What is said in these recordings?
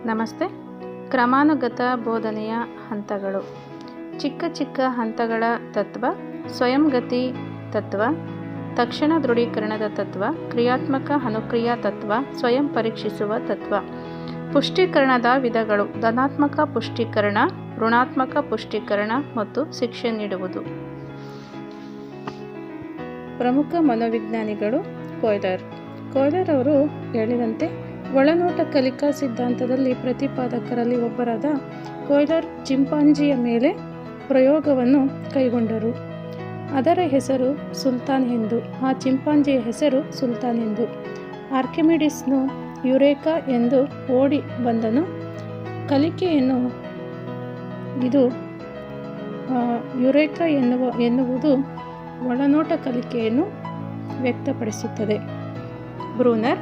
ನಮಸ್ತೆ. ಕ್ರಮಾನುಗತ ಬೋಧನೆಯ ಹಂತಗಳು. ಚಿಕ್ಕ ಚಿಕ್ಕ ಹಂತಗಳ ತತ್ವ, ಸ್ವಯಂಗತಿ ತತ್ವ, ತಕ್ಷಣ ದೃಢೀಕರಣದ ತತ್ವ, ಕ್ರಿಯಾತ್ಮಕ ಅನುಕ್ರಿಯಾ ತತ್ವ, ಸ್ವಯಂ ಪರೀಕ್ಷಿಸುವ ತತ್ವ. ಪುಷ್ಟೀಕರಣದ ವಿಧಗಳು: ಧನಾತ್ಮಕ ಪುಷ್ಟೀಕರಣ, ಋಣಾತ್ಮಕ ಪುಷ್ಟೀಕರಣ ಮತ್ತು ಶಿಕ್ಷೆ ನೀಡುವುದು. ಪ್ರಮುಖ ಮನೋವಿಜ್ಞಾನಿಗಳು. ಕೊಯ್ಲರ್ ಅವರು ಹೇಳಿದಂತೆ, ಒಳನೋಟ ಕಲಿಕಾ ಸಿದ್ಧಾಂತದಲ್ಲಿ ಪ್ರತಿಪಾದಕರಲ್ಲಿ ಒಬ್ಬರಾದ ಕೊಯ್ಲರ್ ಚಿಂಪಾಂಜಿಯ ಮೇಲೆ ಪ್ರಯೋಗವನ್ನು ಕೈಗೊಂಡರು. ಅದರ ಹೆಸರು ಸುಲ್ತಾನ್ ಎಂದು. ಆ ಚಿಂಪಾಂಜಿಯ ಹೆಸರು ಸುಲ್ತಾನ್ ಎಂದು. ಆರ್ಕಿಮಿಡೀಸ್ನು ಯುರೇಕಾ ಎಂದು ಓಡಿ ಬಂದನು. ಕಲಿಕೆಯನ್ನು ಯುರೇಕಾ ಎನ್ನುವುದು ಒಳನೋಟ ಕಲಿಕೆಯನ್ನು ವ್ಯಕ್ತಪಡಿಸುತ್ತದೆ. ಬ್ರೂನರ್.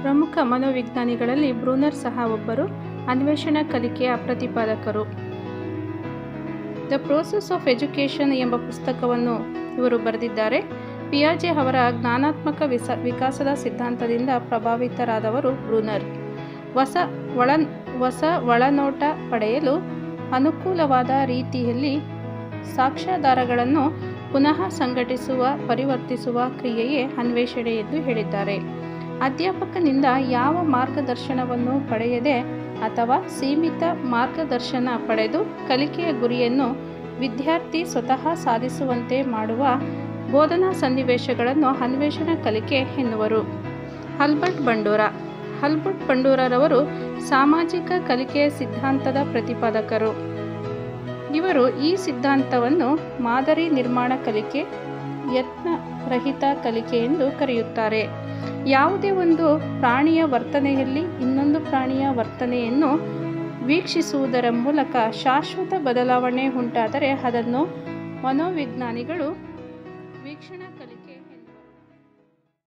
ಪ್ರಮುಖ ಮನೋವಿಜ್ಞಾನಿಗಳಲ್ಲಿ ಬ್ರೂನರ್ ಸಹ ಒಬ್ಬರು. ಅನ್ವೇಷಣ ಕಲಿಕೆಯ ಪ್ರತಿಪಾದಕರು. ದ ಪ್ರೋಸೆಸ್ ಆಫ್ ಎಜುಕೇಷನ್ ಎಂಬ ಪುಸ್ತಕವನ್ನು ಇವರು ಬರೆದಿದ್ದಾರೆ. ಪಿಯಾಜೆ ಅವರ ಜ್ಞಾನಾತ್ಮಕ ವಿಕಾಸದ ಸಿದ್ಧಾಂತದಿಂದ ಪ್ರಭಾವಿತರಾದವರು ಬ್ರೂನರ್. ಹೊಸ ಒಳನೋಟ ಪಡೆಯಲು ಅನುಕೂಲವಾದ ರೀತಿಯಲ್ಲಿ ಸಾಕ್ಷ್ಯಾಧಾರಗಳನ್ನು ಪುನಃ ಸಂಘಟಿಸುವ ಪರಿವರ್ತಿಸುವ ಕ್ರಿಯೆಯೇ ಅನ್ವೇಷಣೆ ಎಂದು ಹೇಳಿದ್ದಾರೆ. ಅಧ್ಯಾಪಕನಿಂದ ಯಾವ ಮಾರ್ಗದರ್ಶನವನ್ನು ಪಡೆಯದೆ ಅಥವಾ ಸೀಮಿತ ಮಾರ್ಗದರ್ಶನ ಪಡೆದು ಕಲಿಕೆಯ ಗುರಿಯನ್ನು ವಿದ್ಯಾರ್ಥಿ ಸ್ವತಃ ಸಾಧಿಸುವಂತೆ ಮಾಡುವ ಬೋಧನಾ ಸನ್ನಿವೇಶಗಳನ್ನು ಅನ್ವೇಷಣ ಕಲಿಕೆ ಎನ್ನುವರು. ಆಲ್ಬರ್ಟ್ ಬಂಡೂರರವರು ಸಾಮಾಜಿಕ ಕಲಿಕೆಯ ಸಿದ್ಧಾಂತದ ಪ್ರತಿಪಾದಕರು. ಇವರು ಈ ಸಿದ್ಧಾಂತವನ್ನು ಮಾದರಿ ನಿರ್ಮಾಣ ಕಲಿಕೆ, ಯತ್ನರಹಿತ ಕಲಿಕೆ ಎಂದು ಕರೆಯುತ್ತಾರೆ. ಯಾವುದೇ ಒಂದು ಪ್ರಾಣಿಯ ವರ್ತನೆಯಲ್ಲಿ ಇನ್ನೊಂದು ಪ್ರಾಣಿಯ ವರ್ತನೆಯನ್ನು ವೀಕ್ಷಿಸುವುದರ ಮೂಲಕ ಶಾಶ್ವತ ಬದಲಾವಣೆ ಉಂಟಾದರೆ ಅದನ್ನು ಮನೋವಿಜ್ಞಾನಿಗಳು ವೀಕ್ಷಣಾ ಕಲಿಕೆ